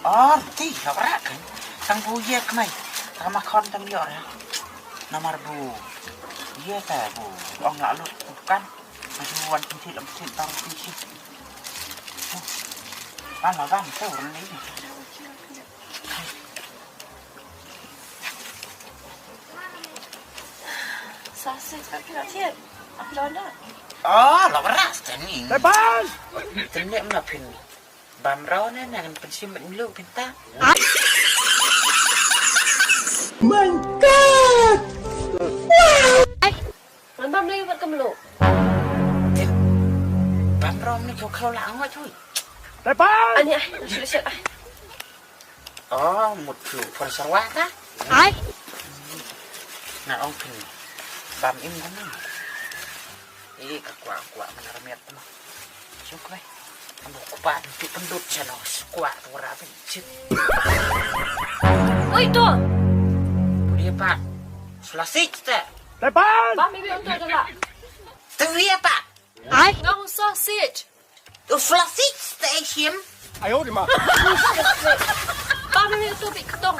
Oh, ti, lapar kan? Tang bu ye kemai. Tang makan tang yo ya. Nomor bu. Ye ta bu. Ong lalu bukan. Masih wan pinti lam pinti tang pinti. Mana kan tu orang ni. Sausage kat kena tiap. Apa dah? Oh, lapar ni. Lepas! Tengok mana pin. Bam rau ni nak pensim melu pinta. Mantap! Bam lagi buat kemelu. Bam rau ni kau lang awak cuy. Lepas! Ani siap. Oh, một kiểu phần sờ quát á. Nah, ông pin. Bam im kan. Các quả mana ramiat tu. Cuk baik. Ambo kupat untuk pendut channel kuat ora pencit. Oi tu. Dia pak. Selasih tak? Lepas! Bam bibi untuk dah. Tu dia pak. Ngau sausage. Tu selasih station. 哎呦我的妈！ Bam bibi untuk bik ketong.